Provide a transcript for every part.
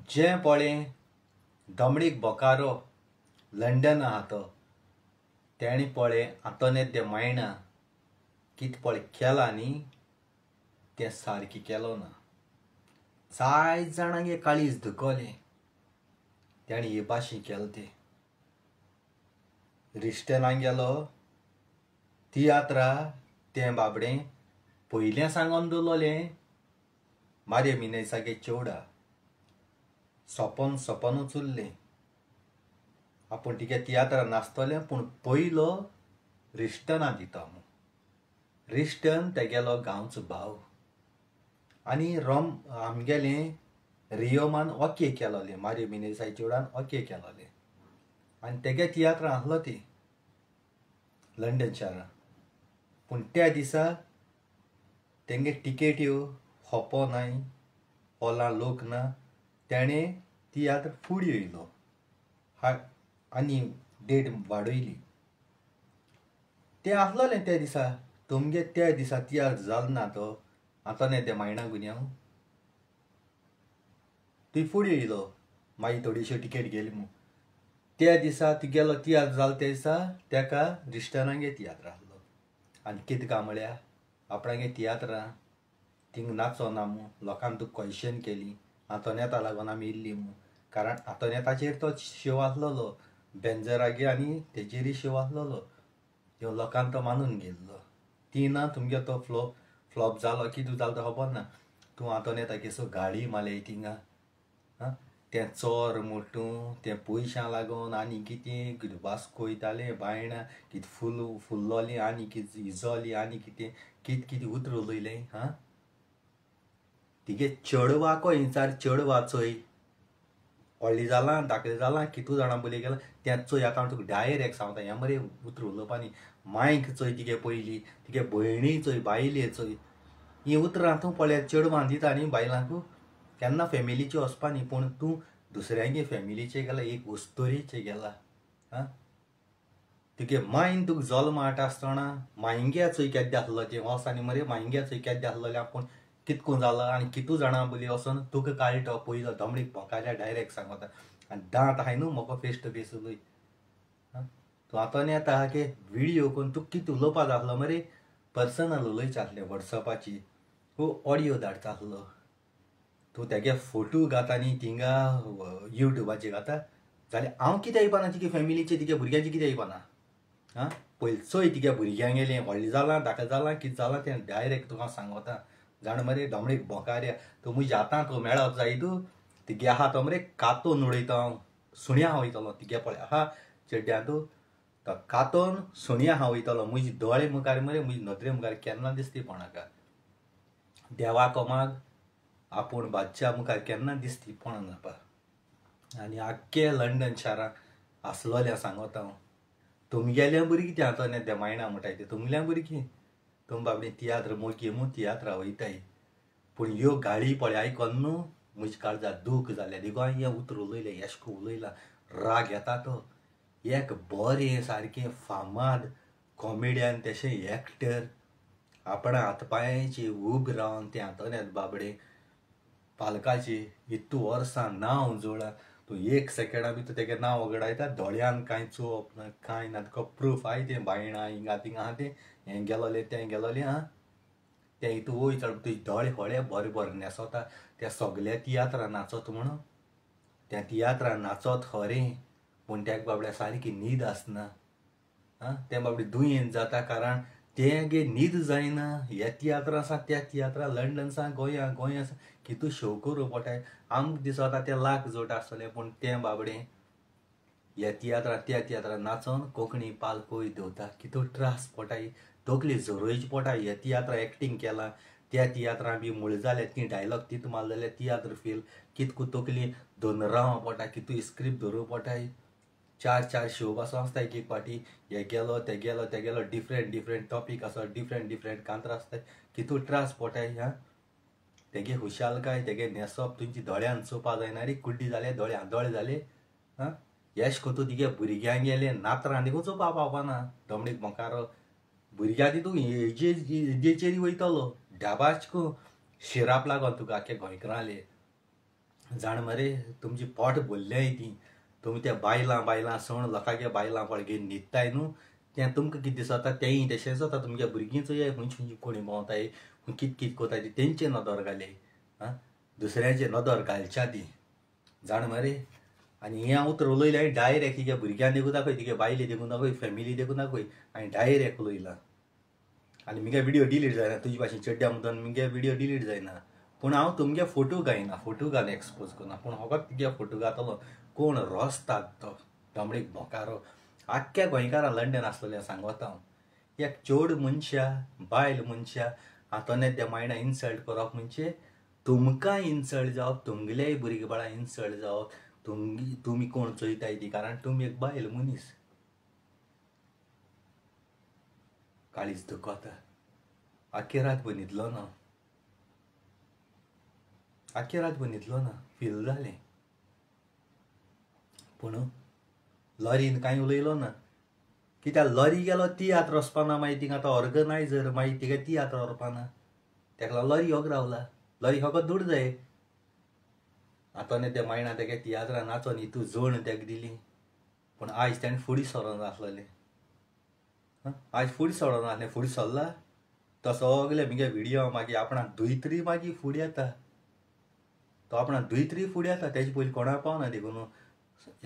जे पळें दमडीक बोकारो लंडन आहा तो तेणी पळें आंतोनेत दे मायणा कितें पळय केलां न्ही तें सारकें केलो ना. जायत जाणांगे काळीज दुखोलें तेणी हे भाशेन केलें तें. रिश्तेलान गेलो तियात्रा तें बाबडें पयलें सांगोन दवरलोलें मारिया मिनेसागे चेवडा सोपोनूच उरलें. आपूण तिगे तियात्रा नाचतलें पूण पयलो रिश्टना दिता म्हूण. रिश्टन तेगेलो गांवचो भाव आनी आमगेलें रियोमान ओके केलोलें. मारिया मिनेसागे चेवडान ओके केलोलें आनी तेगे तियात्र आहलो ती लंडन शारां. पूण त्या दिसा तेंगे टिकेट्यो होपो नाय, हॉलां लोक ना, तेणें तियात्र फुडें येयलो आनी डेट वाडयली. तें आहलोलें त्या दिसा तुमगे त्या दिसा तियात्र जालो ना तो आंतोनेत दे मायणा गुन्यांव ती फुडें येयलो मागीर थोड्योश्यो टिकेट गेली म्हूण. त्या दिसा तुगेलो तियात्र जालो त्या दिसा तेका रिश्टनागे तियात्र आहलो. आनी कितें काय म्हळ्यार आपणागे तियात्रां थिंग नाचोना म्हूण लोकांक तुका क्वेश्चन केली आंतोनेता लागोन आमी येयल्लीं म्हूण. कारण आंतोनेताचेर तो शो आहलोलो, बेंजरागे आनी तेचेरूय शो आहलोलो. त्यो लोकांक तो मानून गेल्लो. ती ना तुमगे तो फ्लॉप जालो कितें जालो तो खबर ना. तूं आंतोनेता केसो गाळी मारले थिंगा तें चोर मोटूं तें पयशां लागोन आनी कितें वास्को वयताले बायणां कितें फुल्लोलीं आनी कितें इजोलीं आनी कितें उतर उलयलें तिगे चेडवाको हिंचार चेडवा चोय व्हडलीं जालां धाकलीं जालां कितू जाणां बली गेलां तें चोय. आतां हांव तुका डायरेक्ट सांगता हें मरे उतर उलोवपानी मांयक चोय तिगे पयलीं तिगे भयणी चोय बायले चोय. हीं उतरां तूं पळय चेडवां दिता न्ही बायलांक केन्ना फॅमिलीचे वचपा न्ही पूण तूं दुसऱ्यांगे फॅमिलीचे गेला एक वस्तोरेचे गेला. तुगे मायन तुका जल्म हाडटा आसतना मायंग्या चोय केद्या आहलो तें वोस आनी मरे मायंग्या चोय केद्या आहलोलें आपूण कितको जालां आनी कितू जाणां बली वोसोन तुका काळटो पयलो दमडीक भोंकाल्या डायरेक्ट सांगता. आनी दांत आहाय न्हू म्हाका फेस टू फेस उलय. तूं आंतोनेत आहा की व्हिडियो करून तुका कितें उलोवपा जाय आहलो मरे पर्सनल उलयचें आहलें वॉट्सॅपाची ऑडियो धाडटा आहलो. तूं तेगे फोटो घाता न्ही थिंगा युट्यूबाचेर घाता जाल्यार हांव कित्याक येवपाना तिगे फॅमिलीचे तिगे भुरग्यांचे कित्याक येवपाना. पयलीं चोय तिगे भुरग्यांक गेलें व्हडलीं जालां धाकलीं जालां कितें जालां तें डायरेक्ट तुका सांगता. जाण मरे दमडीक भोंकाऱ्या तूं म्हज्या आतां तूं मेळप जाय तूं तिगे आहा तो मरे कातोन उडयता हांव सुण्या वयतलो तिगे पळय आहा चेड्ड्या तूं तो कातोन सुण्या वयतलो. म्हजे दोळे मुखार मरे म्हजे नदरे मुखार केन्ना दिसती कोणाका. देवाको माग आपूण बादशा मुखार केन्ना दिसती पडना जावपा. आनी आख्खे लंडन शाराक आसलोलें सांगता हांव. तुमगेलें भुरगीं तें आंतोनेत दे मायणा म्हणटाय तें तुमगेलें भुरगीं तुम बाबडीं तियात्र मोगी म्हूण तियात्रा वयताय. पूण ह्यो गाळी पळय आयकोन न्हू म्हज्या काळजाक दूख जालें. देखो हांवें हें उतर उलयलें एशें को उलयलां राग येता तो. एक बरें सारकें फामाद कॉमेडियन तेशें एक्टर आपणा हातपांयाचेर उब रावन तें आंतोनेत बाबडें पालकाची इतू वर्सां नांव जोडलां. तूं एक सेकेंडा भितर तेगे नांव वगडायता दोळ्यान कांय चोवप ना कांय ना तुका प्रूफ आहाय तें बायणां हिंगा थिंगा आहा तें हें गेलोलें तें गेलोलें तें हितू वयर चड तुजे दोळे व्हडे बरे बरे न्हेसोता. त्या सगल्या तियात्रां नाचत म्हणून त्या तियात्रां नाचत खरें पूण तेका बाबड्या सारकी न्हीद आसना. तें बाबडें दुयेंत जाता कारण तेगे न्हीद जायना. हे तियात्र आसा त्या तियात्रा लंडन आसा गोंया आसा कितू शो करूं पडटाय. आमकां दिसोता तें लाख जोड आसतलें पूण तें बाबडें ह्या तियात्रा त्या तियात्रा नाचोन कोंकणी पालक वयर देंवता कितू त्रास पडटाय. तकली झरोवची पडटा. हे तियात्रा एक्टींग केलां त्या तियात्रां बी मूळ जालें ती डायलॉग तीत मारलें जाल्यार तियात्र फेल कितको तकली धरून रावों पडटा कितू स्क्रिप्ट धरूं पडटाय. 4 शो पासो आसता एक एक पाटी हे गेलो ते गेलो डिफरंट टॉपीक आसा डिफरंट कांतरां आसताय कितू त्रास पडटाय. तेगे हुशालकाय तेगे न्हेसप तुमच्या दोळ्यान चोवपा जायना रे कुड्डी जाले दोळे जाले एश कोतू तिगे भुरग्यांक गेले नात्रां देखून चोवपा पावपाना. दमडीक भोंकारो भुरग्यां तितू हेजेचेर वयतलो ढाबाचको शिराप लागोन तुका आख्खे गोंयकारांले जाण मरे तुमची पोट भरल्याय ती तुमी त्या बायलां सण लोकांच्या बायलां पळय घेवन न्हिदताय न्हू तें तुमकां कितें दिसता तेंय तशेंच जाता तुमच्या भुरगीं चोय खंयची कोणी भोंवताय कित कोताय ती तेंचे नदर घाले आं दुसऱ्यांचे नदर घालच्या ती जाण मरे आनी हें हांव तर उलयलें हांवें डायरेक्ट तिच्या भुरग्यां देखून दाखय तिच्या बायले देखून दाखय फॅमिली देखून दाखय हांवें डायरेक्ट उलयलां आनी मुगे व्हिडिओ डिलीट जायना तुजे भाशेन चड्ड्या म्हणून मुगे व्हिडिओ डिलीट जायना पूण हांव तुमगे फोटो घायना फोटो घाल एक्सपोज करना पूण फकत तुगे फोटो घातलो कोण रोस्तात तो दमडीक भोकारो आख्ख्या गोंयकारां लंडन आसलेलें सांगता हांव एक चोड मनशा बायल मनशा हातोन त्या मायंडा इन्सल्ट करप म्हणजे तुमकां इन्सल्ट जावप तुमगेल्याय भुरगे बाळा इन्सल्ट जावप तुमी कोण चोयताय ती कारण तुमी एक बायल मनीस काळीज दुखता आख्खी रातभर न्हिदलो ना आख्खी रातभर न्हिदलो ना फील जालें पूण लॉरीन कांय उलयलो ना कित्याक लॉरी गेलो तियात्र वचपाना मागीर थिंगा तो ऑर्गनायझर मागीर तिका तियात्र व्हरपाना तेका लॉरी होक रावला लॉरी होको दूड जाय आतां त्या मायणा तेगे तियात्रान नाचोन हितू जोड तेका दिली पूण आयज ताणें फुडें सरोन आसलेलें आयज फुडें सरोन आसलें फुडें सरला तो सगळे मुगे व्हिडिओ मागीर आपणाक धुयतरी मागीर फुडें येता तो आपणाक धुयतरी फुडें येता तेजे पयलीं कोणा पावना देखून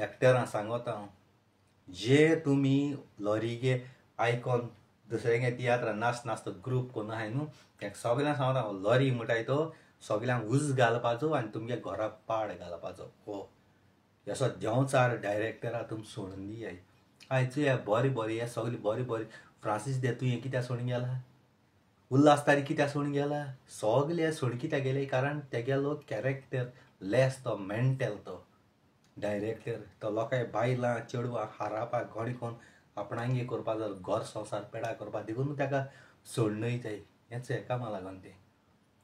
एक्टरां सांगता हांव जे तुमी लॉरीगे आयकॉन दुसऱ्यांगे तियात्रां नाचता ग्रूप कोण आहाय न्हू तेका सगळ्यांक सांगता हांव लॉरी म्हणटाय तो सगळ्यांक उज घालपाचो आनी तुमगे घरा पाड घालपाचो हो असो देंवचार डायरेक्टरा तुमी सोडून दियाय आयज हे बरें हे सगळें बरें फ्रांसीस दे तुवें कित्याक सोडून गेला उल्हास तारी कित्याक सोडून गेला सगळे सोड कित्याक गेले कारण तेगेलो कॅरेक्टर लेस तो मेंटल तो डायरेक्टर तो लोकांय बायलां चेडवां हारापाक घोडकोन आपणांगे करपा जाय घर संवसार पेडा करपा देखून तेका सोडून वयताय हेच एकामा लागोन ते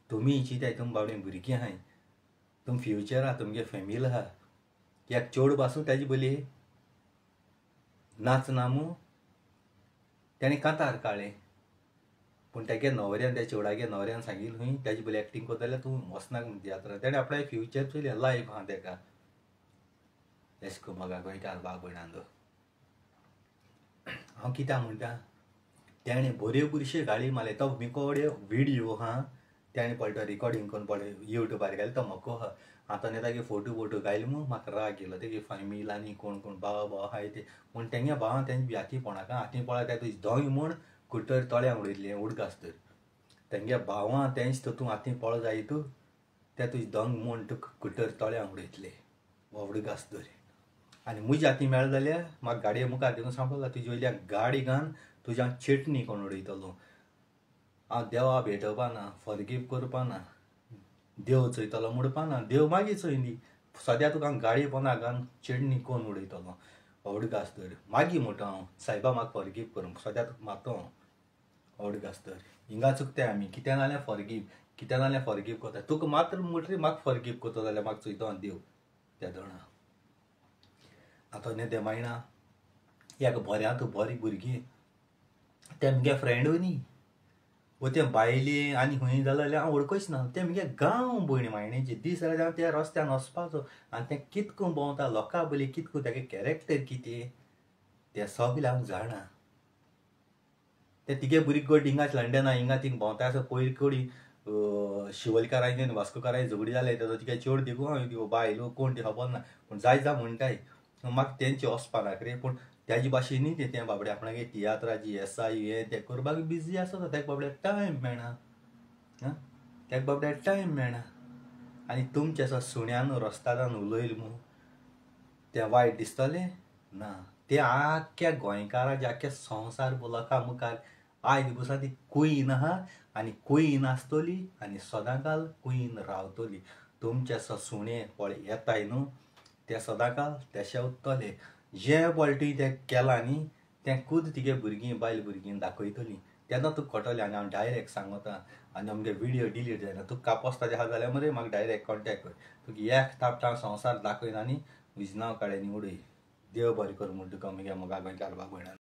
तुमी चिंताय तुमी बावडे भुरगीं आहाय तुमी फ्युचर आहा तुमगे फॅमिली आहा एक चेडूं पासून तेजे पयली नाचनामू तेणें कांतार काळें पूण तेगे न्हवऱ्यान त्या चेडवागे न्हवऱ्यान सांगिल्लें खंय तेजे पयली एक्टींग करता जाल्यार तूं वचनाक म्हणून तियात्रां तेणें आपणागे फ्युचर चोयलें लायफ आहा तेका एश को म्हाका गोंयकार बाब भयणांदो हांव कित्याक म्हणटा तेणें बऱ्यो बुरश्यो गाडी मारले तो मिकोड्यो व्हिडिओ आहा तेणें पळय रिकॉर्डिंग करून पळय युट्यूबार घायला तो मोको आहा आतां तागे फोटो घायले म्हूण म्हाका राग येयलो तेगे फॅमिलांनी कोण भाव आहाय ते पूण तेंगे भावान तेंचे हाती पोणाका हाती पळय त्या तुजी दोंग म्हूण कुटर तळ्यांक उडयतलें उडकास तर तेंगे भावां तेंच तूं हाती पळो जाय तूं त्या तुजी दोंग म्हूण तुका कुटर तळ्यांक उडयतलें उडकास तर आनी म्हज्या हाती मेळ जाल्यार म्हाका गाडये मुखार देखून सांगपा तुजे वयल्या गाडी घान तुज्या चेटणी कोण उडयतलो हांव देवा भेटोवपा ना फॉरगीव करपा ना देव चोयतलो म्हणपा ना देव मागीर चोयनी सद्या तुका गाडी पोंदा घान चेडणी कोण उडयतलो अवडगास तर मागीर म्हणटा हांव सायबा म्हाका फॉरगीव कर सद्या तुका मातो हांव अवडगास तर हिंगा चुकताय आमी कित्या नाल्यार फॉरगीव करता तुका मात्र म्हणटरी म्हाका फॉरगीव करता जाल्यार म्हाका चोयतो देव त्या दोणा आतां ते मायणा एक बऱ्यांत बरी भुरगीं ते मुगे फ्रेंडूय न्ही वो ते बायले आनी खंय जाल्यार हांव वळखच ना ते मुगे गांव भयण मायणेचे दीस जाल्यार हांव त्या रस्त्यान वचपाचो आनी तें कितको भोंवता लोकां बली कितको तेगे कॅरेक्टर कितें तें सगलें हांव जाणा ते तिगे भुरगीं गोड हिंगाच लंडना हिंगा थिंग भोंवता आसा पयर कोडी शिवलकारांचे वास्कोकारांचे झगडी जाले तेजो तिगे चेड देखून हांव बायलो कोण ती खबर ना पूण जाय जा म्हणटाय म्हाका तेंचे वचपा ना रे पूण त्याची भाशेन न्ही तें बाबडे आपणागे तियात्राची येसाय हें तें करपाक बिजी आसता तेका बाबड्याक टायम मेळना तेका बाबड्याक टायम मेळना आनी तुमचे असो सुण्यान रस्त्यान उलयले म्हूण तें वायट दिसतलें ना तें आख्ख्या गोंयकाराच्या आख्ख्या संवसार लोकां मुखार आयज दिवसा ती कुयीन आहा आनी कुयीन आसतली आनी सदांकाल कुयीन रावतली तुमचे सुणे पळय येताय न्हू ते सदांकाल तेशे उत्तले जें पळटी तें केलां न्ही तें खूद तिगे भुरगीं बायल भुरगीं दाखयतलीं तेन्ना तुका कळटलें आनी हांव डायरेक्ट सांगता आनी आमगे व्हिडिओ डिलीट जायना तुका कापोसताचें आहा जाल्यार मरे म्हाका डायरेक्ट कॉन्टेक्ट कर तुका एक तापटा संवसार दाखयना आनी म्हजें नांव काडे आनी उडय देव बरें कर म्हूण तुका मुगे मोगा गोंयकार बाब भयणान